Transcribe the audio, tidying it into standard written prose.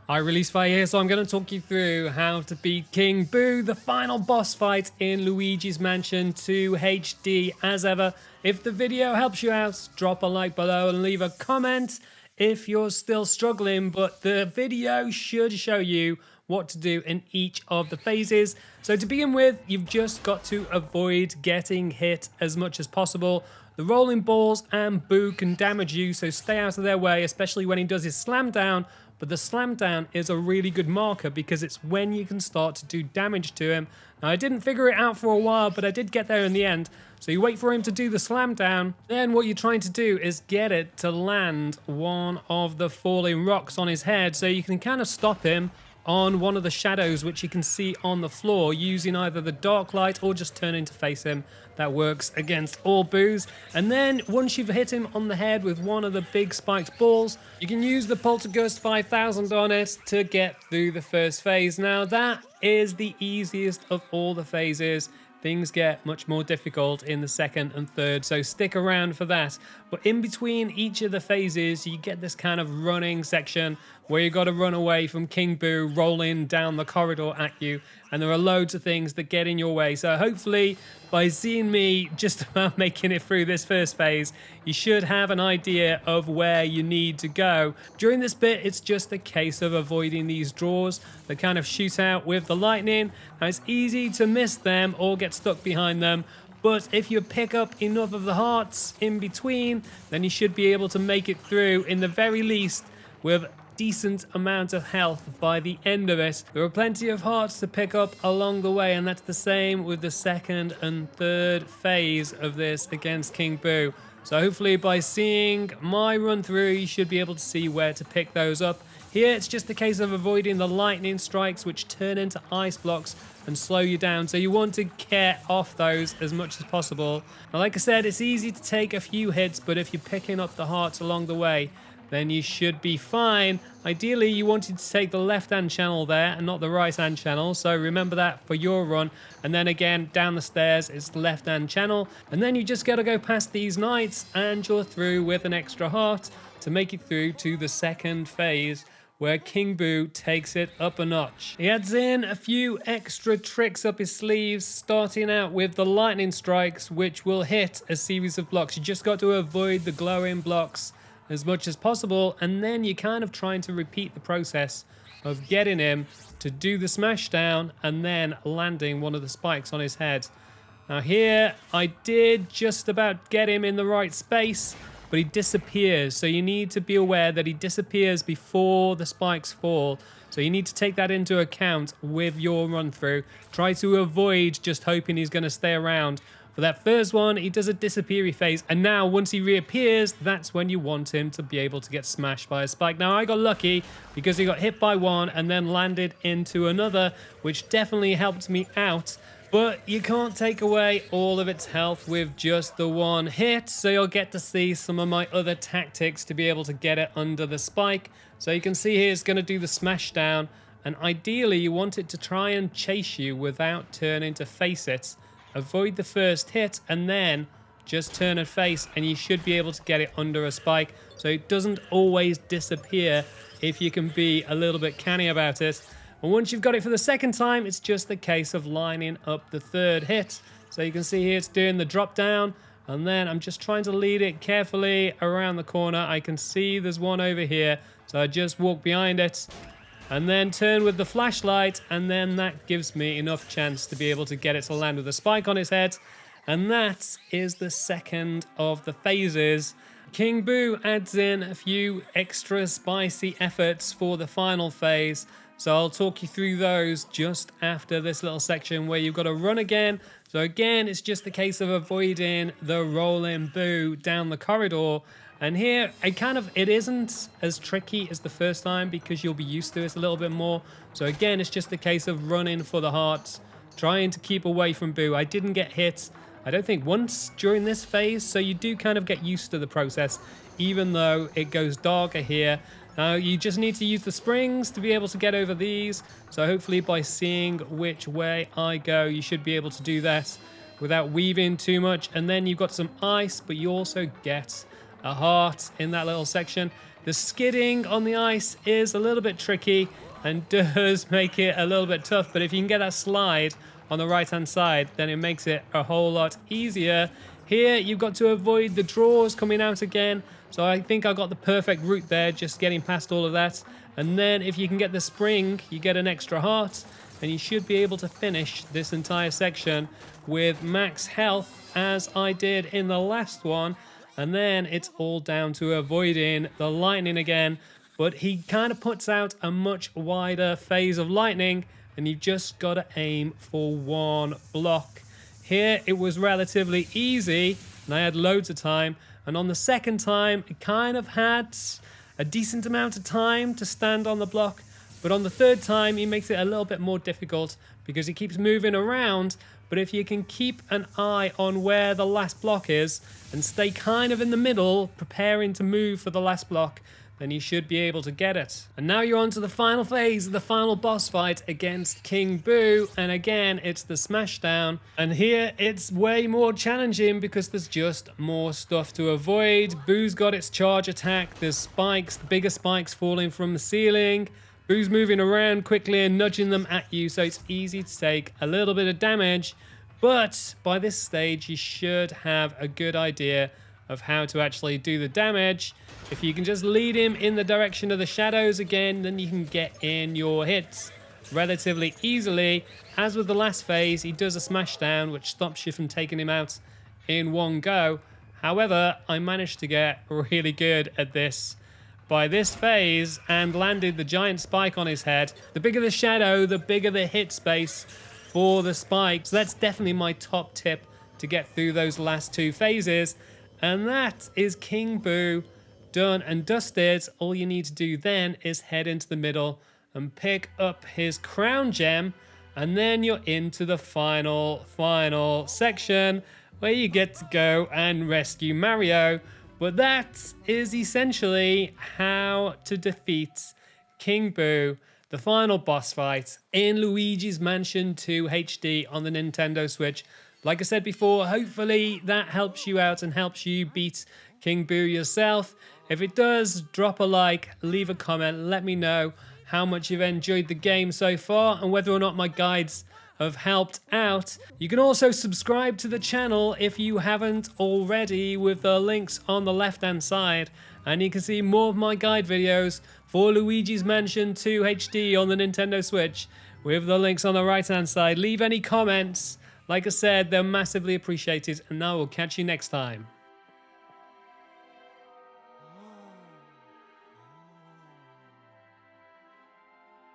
I released Fire here, so I'm going to talk you through how to beat King Boo, the final boss fight in Luigi's Mansion 2 HD. As ever, if the video helps you out, drop a like below and leave a comment if you're still struggling, but the video should show you what to do in each of the phases. So to begin with, you've just got to avoid getting hit as much as possible. The rolling balls and Boo can damage you, so stay out of their way, especially when he does his slam down. But the slam down is a really good marker because it's when you can start to do damage to him. Now, I didn't figure it out for a while, but I did get there in the end. So you wait for him to do the slam down. Then what you're trying to do is get it to land one of the falling rocks on his head, so you can kind of stop him on one of the shadows which you can see on the floor using either the dark light or just turning to face him. That works against all Boos. And then once you've hit him on the head with one of the big spiked balls, you can use the Poltergust 5000 on it to get through the first phase. Now that is the easiest of all the phases. Things get much more difficult in the second and third, so stick around for that. But in between each of the phases, you get this kind of running section where you got to run away from King Boo rolling down the corridor at you, and there are loads of things that get in your way. So hopefully, by seeing me just about making it through this first phase, you should have an idea of where you need to go. During this bit, it's just a case of avoiding these drawers that kind of shoot out with the lightning. Now, it's easy to miss them or get stuck behind them, but if you pick up enough of the hearts in between, then you should be able to make it through in the very least with decent amount of health by the end of it. There are plenty of hearts to pick up along the way, and that's the same with the second and third phase of this against King Boo. So hopefully by seeing my run through, you should be able to see where to pick those up. Here, it's just a case of avoiding the lightning strikes, which turn into ice blocks and slow you down. So you want to get off those as much as possible. Now, like I said, it's easy to take a few hits, but if you're picking up the hearts along the way, then you should be fine. Ideally, you wanted to take the left-hand channel there and not the right-hand channel, so remember that for your run. And then again, down the stairs, it's the left-hand channel. And then you just got to go past these knights and you're through with an extra heart to make it through to the second phase, where King Boo takes it up a notch. He adds in a few extra tricks up his sleeves, starting out with the lightning strikes, which will hit a series of blocks. You just got to avoid the glowing blocks as much as possible, and then you're kind of trying to repeat the process of getting him to do the smash down and then landing one of the spikes on his head. Now here, I did just about get him in the right space, but he disappears, so you need to be aware that he disappears before the spikes fall. So you need to take that into account with your run through. Try to avoid just hoping he's going to stay around. For that first one, he does a disappeary phase, and now once he reappears, that's when you want him to be able to get smashed by a spike. Now, I got lucky because he got hit by one and then landed into another, which definitely helped me out. But you can't take away all of its health with just the one hit, so you'll get to see some of my other tactics to be able to get it under the spike. So you can see here it's going to do the smash down, and ideally you want it to try and chase you without turning to face it. Avoid the first hit and then just turn and face, and you should be able to get it under a spike, so it doesn't always disappear if you can be a little bit canny about it. And once you've got it for the second time, it's just a case of lining up the third hit. So you can see here it's doing the drop down, and then I'm just trying to lead it carefully around the corner. I can see there's one over here, so I just walk behind it and then turn with the flashlight, and then that gives me enough chance to be able to get it to land with a spike on its head. And that is the second of the phases. King Boo adds in a few extra spicy efforts for the final phase, so I'll talk you through those just after this little section where you've got to run again. So again, it's just a case of avoiding the rolling Boo down the corridor. And here, it isn't as tricky as the first time because you'll be used to it a little bit more. So again, it's just a case of running for the hearts, trying to keep away from Boo. I didn't get hit, I don't think, once during this phase, so you do kind of get used to the process, even though it goes darker here. Now, you just need to use the springs to be able to get over these. So hopefully by seeing which way I go, you should be able to do that without weaving too much. And then you've got some ice, but you also get a heart in that little section. The skidding on the ice is a little bit tricky and does make it a little bit tough, but if you can get that slide on the right-hand side, then it makes it a whole lot easier. Here, you've got to avoid the draws coming out again, so I think I got the perfect route there, just getting past all of that. And then if you can get the spring, you get an extra heart, and you should be able to finish this entire section with max health, as I did in the last one. And then it's all down to avoiding the lightning again, but he kind of puts out a much wider phase of lightning, and you've just got to aim for one block. Here it was relatively easy, and I had loads of time, and on the second time it kind of had a decent amount of time to stand on the block, but on the third time he makes it a little bit more difficult because he keeps moving around. But if you can keep an eye on where the last block is and stay kind of in the middle, preparing to move for the last block, then you should be able to get it. And now you're on to the final phase, the final boss fight against King Boo. And again, it's the smashdown. And here it's way more challenging because there's just more stuff to avoid. Boo's got its charge attack. There's spikes, the bigger spikes falling from the ceiling. Boo's moving around quickly and nudging them at you, so it's easy to take a little bit of damage. But by this stage, you should have a good idea of how to actually do the damage. If you can just lead him in the direction of the shadows again, then you can get in your hits relatively easily. As with the last phase, he does a smashdown, which stops you from taking him out in one go. However, I managed to get really good at this by this phase and landed the giant spike on his head. The bigger the shadow, the bigger the hit space for the spike. So that's definitely my top tip to get through those last two phases. And that is King Boo done and dusted. All you need to do then is head into the middle and pick up his crown gem, and then you're into the final section where you get to go and rescue Mario. But that is essentially how to defeat King Boo, the final boss fight in Luigi's Mansion 2 HD on the Nintendo Switch. Like I said before, hopefully that helps you out and helps you beat King Boo yourself. If it does, drop a like, leave a comment, let me know how much you've enjoyed the game so far and whether or not my guides have helped out. You can also subscribe to the channel if you haven't already with the links on the left hand side, and you can see more of my guide videos for Luigi's Mansion 2 HD on the Nintendo Switch with the links on the right hand side. Leave any comments. Like I said, they're massively appreciated, and I will catch you next time.